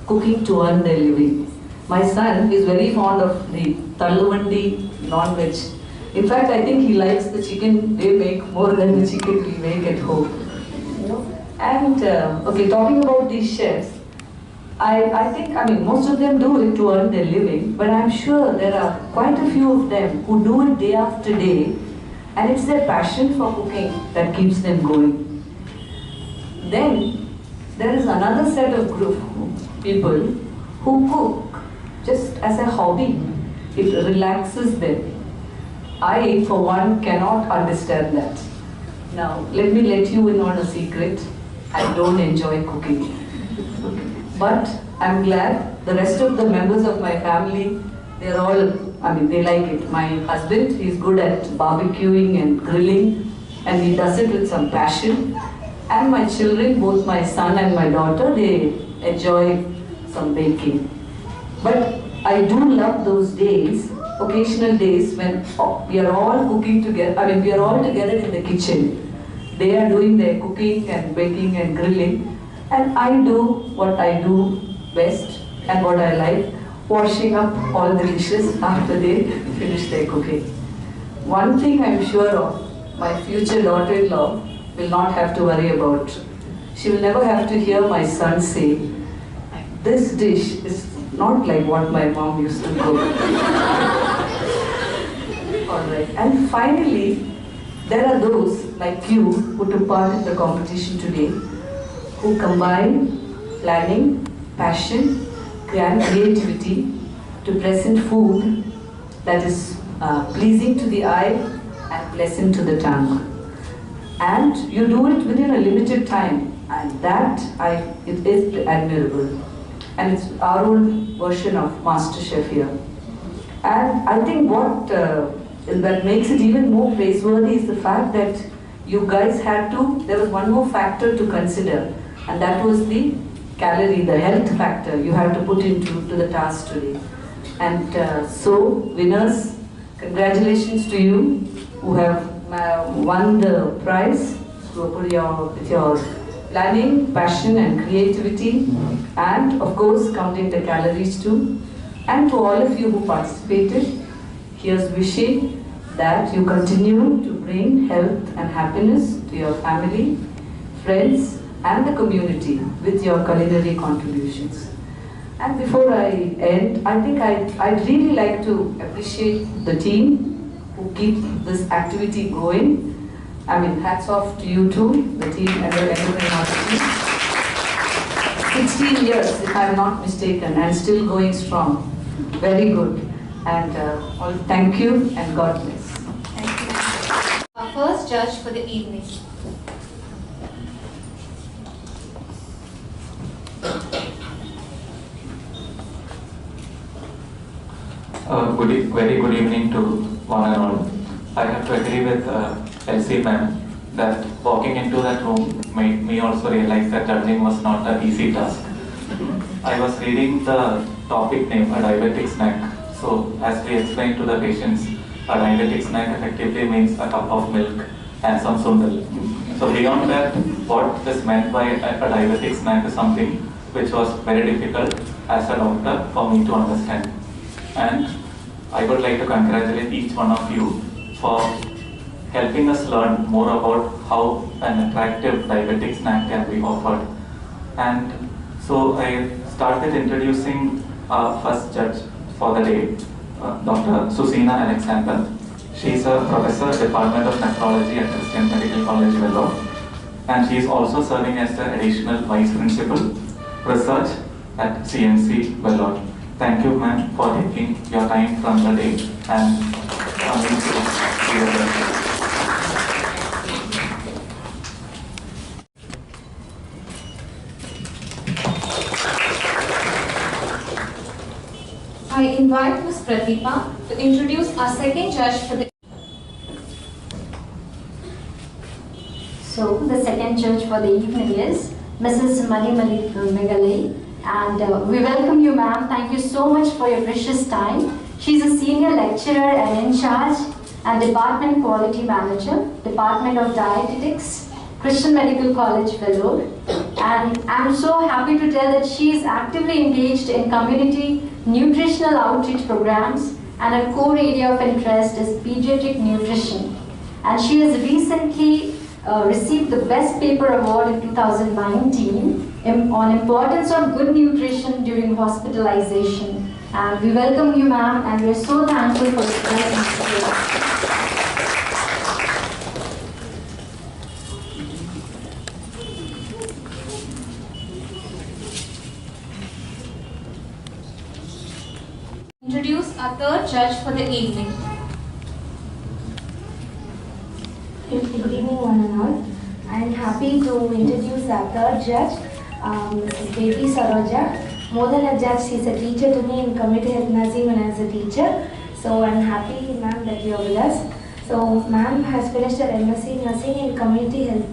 cooking to earn their living. My son is very fond of the talluvandi non-veg. In fact, I think he likes the chicken they make more than the chicken we make at home. And, talking about these chefs, I think, most of them do it to earn their living, but I'm sure there are quite a few of them who do it day after day, and it's their passion for cooking that keeps them going. Then, there is another set of group people who cook just as a hobby. It relaxes them. I, for one, cannot understand that. Now, let me let you in on a secret. I don't enjoy cooking. But I'm glad the rest of the members of my family, they're all, they like it. My husband, he's good at barbecuing and grilling, and he does it with some passion. And my children, both my son and my daughter, they enjoy some baking. But I do love those days, occasional days, when we are all cooking together, we are all together in the kitchen. They are doing their cooking and baking and grilling. And I do what I do best and what I like, washing up all the dishes after they finish their cooking. One thing I'm sure of, my future daughter-in-law will not have to worry about. She will never have to hear my son say, this dish is not like what my mom used to cook. Alright, and finally, there are those like you who took part in the competition today, who combine planning, passion, and creativity to present food that is pleasing to the eye and pleasant to the tongue. And you do it within a limited time, and that it is admirable. and it's our own version of MasterChef here. And I think what that makes it even more praiseworthy is the fact that you guys had to, there was one more factor to consider, and that was the calorie, the health factor you had to put into the task today. And so, winners, congratulations to you who have won the prize with your planning, passion and creativity, and of course counting the calories too. And to all of you who participated, here's wishing that you continue to bring health and happiness to your family, friends and the community with your culinary contributions. And before I end, I think I'd really like to appreciate the team who keep this activity going. I mean, hats off to you too, the team at the Endocrinology. 16 years, if I'm not mistaken, and still going strong. Very good. And thank you and God bless. Thank you. Our first judge for the evening. Very good evening to one and all. I have to agree with Elsy ma'am that walking into that room made me also realize that judging was not an easy task. I was reading the topic name, a diabetic snack. So as we explained to the patients, a diabetic snack effectively means a cup of milk and some sundal. So beyond that, what is meant by a diabetic snack is something which was very difficult as a doctor for me to understand. And I would like to congratulate each one of you for helping us learn more about how an attractive diabetic snack can be offered. And so I started introducing our first judge for the day, Dr.Suceena Alexander. She is a professor, Department of Nephrology at Christian Medical College, Vellore. And she is also serving as the additional Vice Principal, Research at CMC Vellore. Thank you, ma'am, for taking your time from the day and coming to the I invite Ms. Pratibha to introduce our second judge for the... So, the second judge for the evening is Mrs.Manimegalai. And we welcome you, ma'am. Thank you so much for your precious time. She's a senior lecturer and in charge and Department Quality Manager, Department of Dietetics, Christian Medical College, Vellore. And I'm so happy to tell that she is actively engaged in community nutritional outreach programs, and her core area of interest is pediatric nutrition. And she has recently received the Best Paper Award in 2019 on importance of good nutrition during hospitalization. And we welcome you, ma'am, and we're so thankful for your presence here. Introduce our third judge for the evening. Good evening, one and all. I am happy to introduce our third judge, Mrs. Baby Saroja. More than a judge, she is a teacher to me in community health nursing when I was a teacher. So I am happy, ma'am, that you are with us. So ma'am has finished her MSc Nursing in Community Health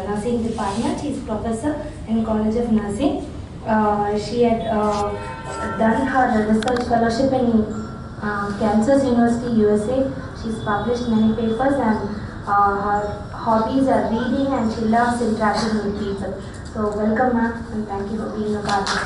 Nursing Department. She is professor in College of Nursing. She had done her research fellowship in Kansas University, USA. She's published many papers, and her hobbies are reading, and she loves interacting with people. So welcome, ma'am, and thank you for being a part of it.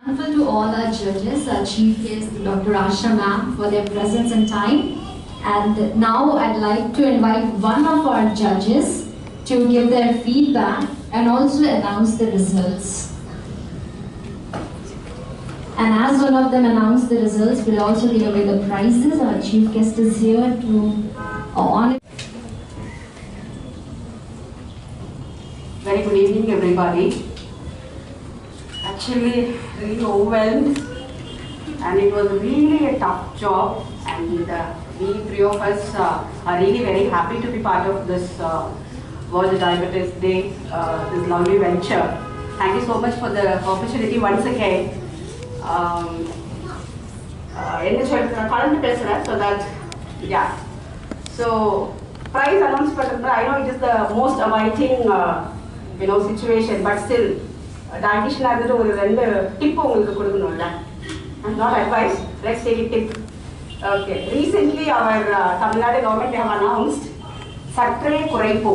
Thankful to all our judges, our chief guest, Dr. Asha ma'am, for their presence and time. And now I'd like to invite one of our judges to give their feedback and also announce the results. And as one of them announce the results, we'll also give away the prizes. Our chief guest is here to honor. Very good evening, everybody. Actually, really overwhelmed, and it was really a tough job, and we three of us are really very happy to be part of this World Diabetes Day, this lovely venture. Thank you so much for the opportunity once again. So that, yeah. So prize announcement, I know it is the most awaiting situation, but still, dietitian is a tip. Not advice, let's take a tip. Okay. Recently, our Tamil Nadu government have announced Satre Kuraipo.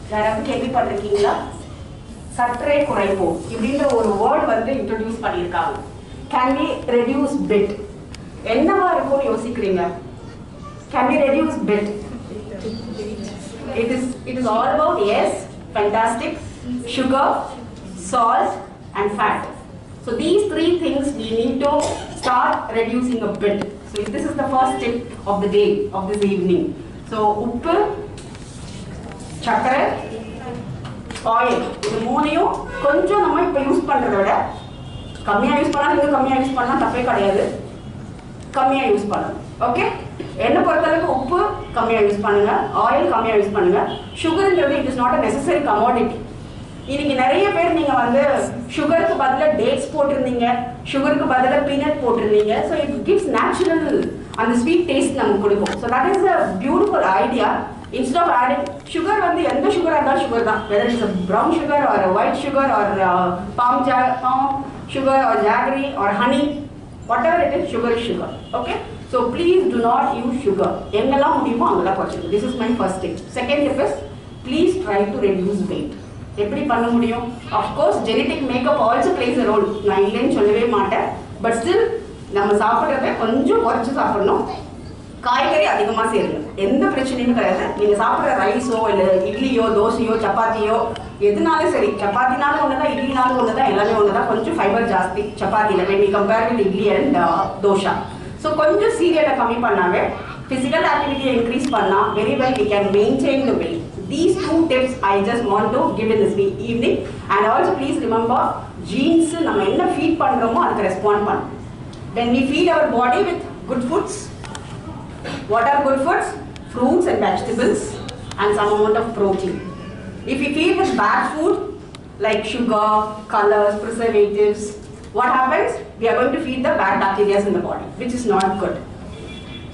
Yaravadu kelvi padrikingala? Satre Kuraipo. Ibindra oru word vandu introduce pannirukanga. Can we reduce bit? Ennava irukonu yosikringa? Can we reduce bit? It is all about, yes, fantastic, sugar, salt and fat. So these three things we need to start reducing a bit. So this is the first tip of the day, of this evening. So uppu, chakra, oil. This moonaiyum konjam nama ipo use pandradha vida kammiya use panna inga kammiya use panna thappe kedaiyadhu. Kammiya use panna. Okay? Enna porathalavukku uppu kammiya use pannunga, oil kammiya use pannunga. Sugar it is not a necessary commodity. இன்னைக்கு நிறைய பேர் நீங்க வந்து சுகருக்கு பதிலா dates போட்டுருந்தீங்க, சுகருக்கு பதிலா பீனட் போட்டுருந்தீங்க. ஸோ இட் கிவ்ஸ் நேச்சுரல் அந்த ஸ்வீட் டேஸ்ட் நமக்கு கொடுக்கும். So that is a beautiful idea. Instead of adding sugar வந்து எந்த சுகராக இருந்தாலும் சுகர் தான், whether it's brown sugar or white sugar or palm sugar or jaggery or honey, whatever it is, sugar is sugar. Okay, so please do not use sugar. எங்கெல்லாம் முடியுமோ அங்கெல்லாம் குறைச்சிருக்கும். This is my first tip. Second tip is please try to reduce weight. எப்படி பண்ண முடியும்? Of course genetic makeup also plays a role, நான் இல்லைன்னு சொல்லவே மாட்டேன். பட் ஸ்டில் நம்ம சாப்பிட்றத கொஞ்சம் குறைச்சி சாப்பிடணும். காய்கறி அதிகமாக சேருங்க, எந்த பிரச்சனையும் கிடையாது. நீங்கள் சாப்பிட்ற ரைஸோ இல்லை இட்லியோ தோசையோ சப்பாத்தியோ எதுனாலும் சரி, சப்பாத்தினாலும் ஒன்று தான், இட்லினாலும் ஒன்று தான், எல்லாமே ஒன்று தான். கொஞ்சம் ஃபைபர் ஜாஸ்தி சப்பாத்தியில் when we compare with idli and dosa. So கொஞ்சம் சீரியலை கம்மி பண்ணாவே, ஃபிசிக்கல் ஆக்டிவிட்டியை இன்க்ரீஸ் பண்ணால் very well we can maintain the weight. These two tips I just want to give in this evening. And also please remember, genes நம்ம என்ன feed பண்றோமோ அதுக்கு respond பண்ணும். When we feed our body with good foods, what are good foods? Fruits and vegetables and some amount of protein. If we feed with bad food like sugar, colors, preservatives, what happens? We are going to feed the bad bacteria in the body, which is not good.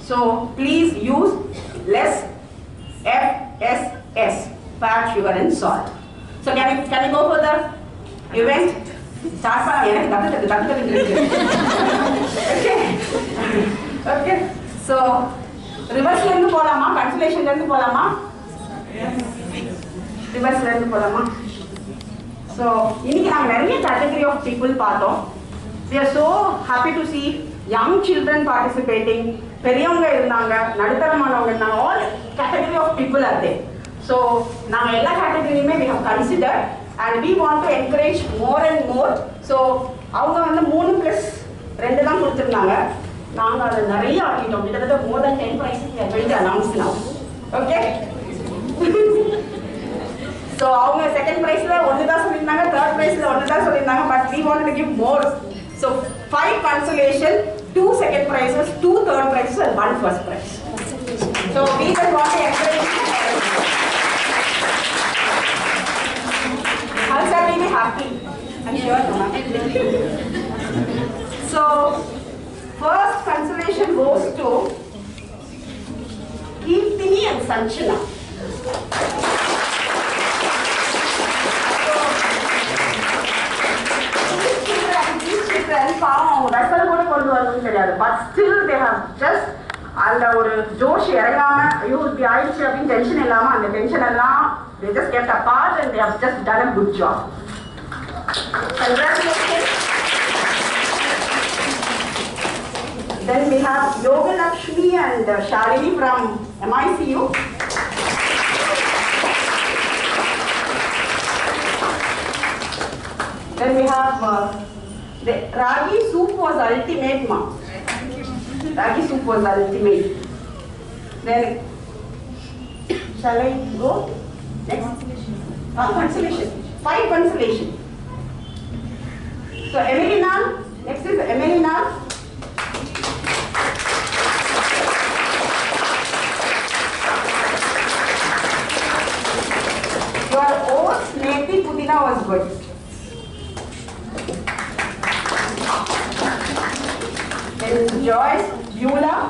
So please use less FSS, fat, sugar and salt. So can we go for the event? Start பண்ண எனக்கு தட்டு okay. Okay, so ரிவர்ஸ்ல இருந்து போலாமா, கன்சலேஷன்ல இருந்து போலாமா? ரிவர்ஸ்ல இருந்து போலாமா? So இன்னைக்கு நாம நிறைய category of people பார்த்தோம். We are so happy to see young children participating. பெரியவங்க இருந்தாங்க, நடுத்தரமானவங்க இருந்தாங்க, all category of people are there. So நாங்கள் எல்லா கேட்டகரியுமே we have considered and we want to encourage more and more. So அவங்க வந்து 3+2 தான் கொடுத்துருந்தாங்க. நாங்கள் அதை நிறைய ஆக்கிட்டோம், கிட்டத்தட்ட more than 10 prizes we are going to announce now. Okay? So அவங்க செகண்ட் ப்ரைஸ்ல ஒன்று தான் சொல்லியிருந்தாங்க, தேர்ட் ப்ரைஸ்ல ஒன்று தான் சொல்லியிருந்தாங்க, but we wanted to give more. So 5 consolation, 2 second prizes, 2 third prizes and 1 first prize. So we just want to encourage. How shall we be happy? I'm sure, Mama. So first consolation goes to Kirtini and Sanchana. But still they have just அந்த ஒரு ஜோஷ் இறங்காம ஐயோ இப்படி ஆயிடுச்சு அப்படின்னு tension இல்லாம அந்த tension எல்லாம் they just kept apart and they have just done a good job. Congratulations. Then we have Yoga Lakshmi and Shalini from MICU. Then we have the ragi soup was ultimate, ma. Ragi soup was ultimate. Then shall I go next? Consolation. 5 consolation. So Emelina, next is Emelina. Your oats methi pudina was good. Then Joyce, Beulah.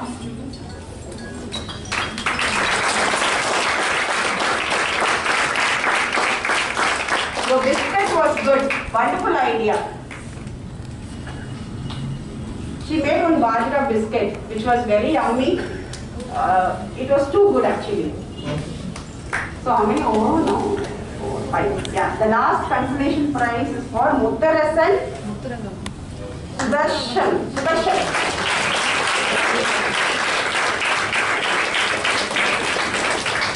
Your biscuit was good. Wonderful idea. She made one bajra biscuit which was very yummy. It was too good actually. So how many? Oh no. 4, 5. Yeah. The last consolation prize is for Muttarasan Sudarshan.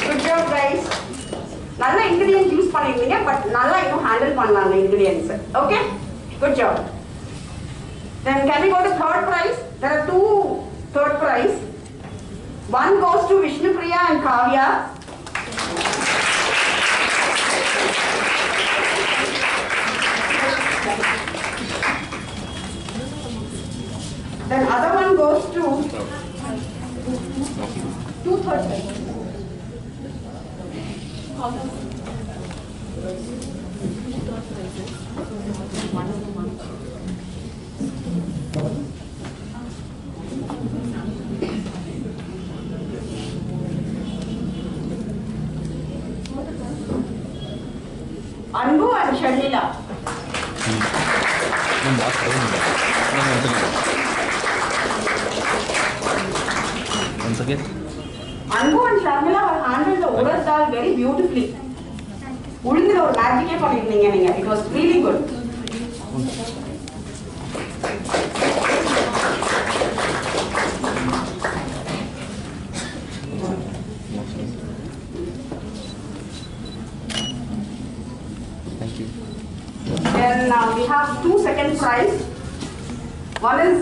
Good job guys. Nalla ingredients use பண்ணிருந்தீங்க but நல்லா இன்னும் handle பண்ணலாங்க ingredients. Okay? Good job. Then can we go to third prize? There are 2 third prize. One goes to Vishnupriya and Kavya. Then other one goes to 2 third prize. Anbu and Sharmila. Once again. Anbu and Sharmila have handled the urad dal very beautifully. Ulundhila or magic பண்ணிருந்தீங்க நீங்க. It was really good. Thank you. Then we have 2 second prize. One is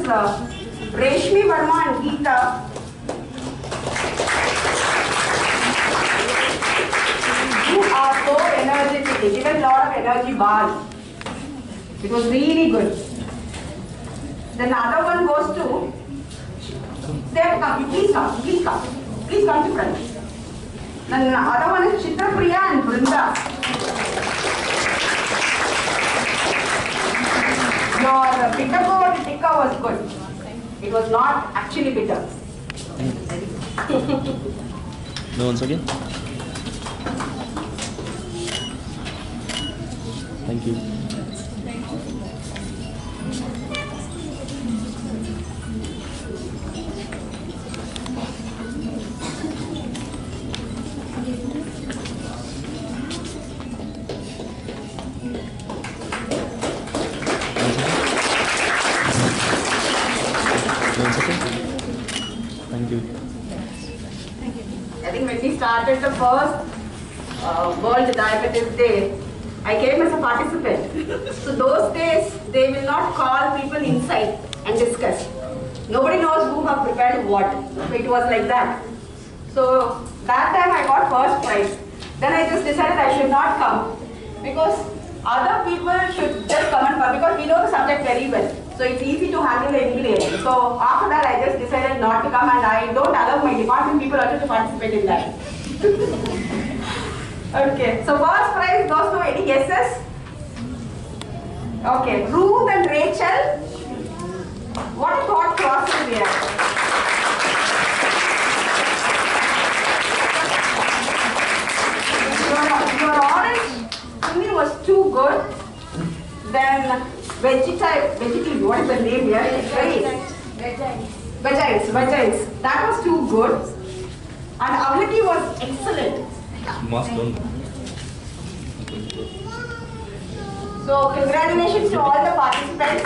Reshmi Verma and Geeta. You are so energetic. They given a lot of energy bar. It was really good. Then the other one goes to. They have to come. Please come. Please come. Please come to front. Then the other one is Chitrapriya and Brinda. Your bitter gourd tikka was good. It was not actually bitter. No, once again. Thank you. Thank you. I think when we started the first World Diabetes Day, I came as a participant. So those days, they will not call people inside and discuss. Nobody knows who have prepared what. So it was like that. So that time I got first prize. Then I just decided I should not come because other people should just come and come because we know the subject very well. So it's easy to handle the ingredients. So after that I just decided not to come and I don't allow my department people also to participate in that. Okay, so first prize goes to any guesses? Okay, Ruth and Rachel. What a thought process here. Your orange to me was too good. Then vegetable, what is the name here? Vegites. That was too good. And Avalaki was excellent. So congratulations to all the participants.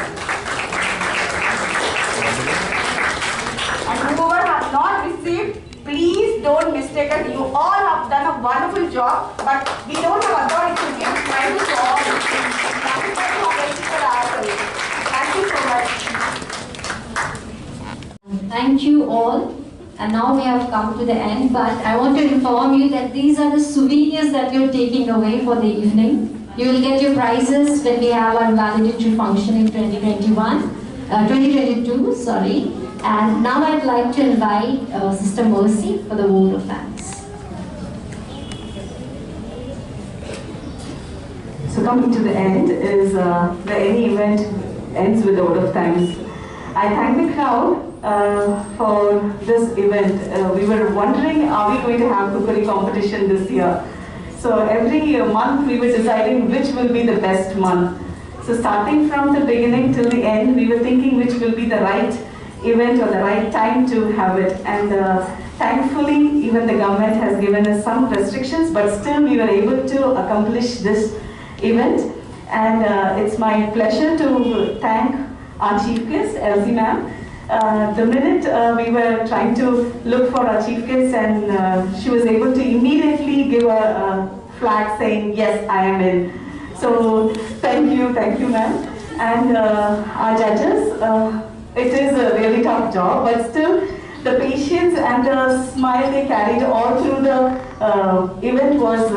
And whoever has not received, please don't mistake us. You all have done a wonderful job, but we don't have authority to give prizes to all. Thank you so much. Thank you all. And now we have come to the end, but I want to inform you that these are the souvenirs that you're taking away for the evening. You will get your prizes when we have our valedictory function in 2022, sorry. And now I'd like to invite Sister Mercy for the vote of thanks. So coming to the end is any event ends with a word of thanks. I thank the crowd for this event. We were wondering, are we going to have cookery competition this year? So every month we were deciding which will be the best month. So starting from the beginning till the end, we were thinking which will be the right event or the right time to have it. And thankfully, even the government has given us some restrictions, but still we were able to accomplish this event. And it's my pleasure to thank our chief guest, Elsy ma'am. The minute we were trying to look for our chief guest, and she was able to immediately give a flag saying, yes, I am in. So thank you ma'am. And our judges, it is a really tough job, but still the patience and the smile they carried all through the event was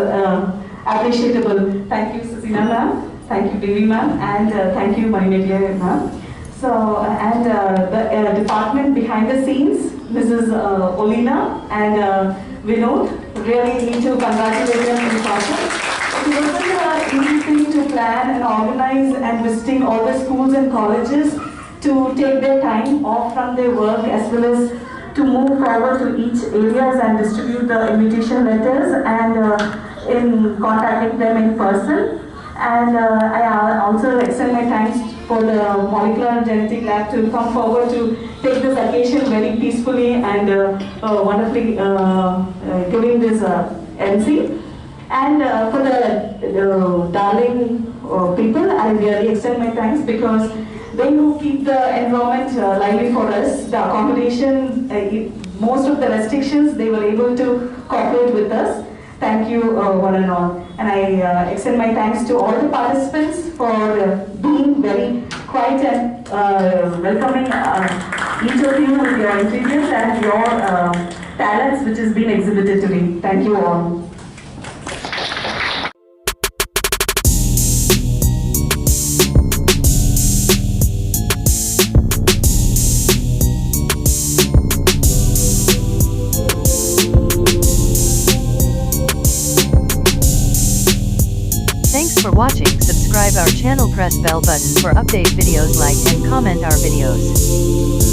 appreciable. Thank you, Suceena ma'am. Thank you, Devi ma'am. And thank you, Manimegalai ma'am. So, and the department behind the scenes, Mrs. Olina and Vinod, really need to congratulate them in the process. It wasn't an easy thing to plan and organize and visiting all the schools and colleges to take their time off from their work as well as to move forward to each areas and distribute the invitation letters and in contacting them in person. And I also extend my thanks for the molecular genetic lab to come forward to take this occasion very peacefully and wonderfully giving this MC. And for the darling people, I really extend my thanks because they who keep the environment lively for us. The accommodation, most of the restrictions, they were able to cooperate with us. Thank you one and all. And I extend my thanks to all the participants for being very quiet and welcoming each of you with your ingredients and your talents which has been exhibited today. Thank you all. Thanks for watching. Subscribe our channel, press bell button for update videos, like and comment our videos.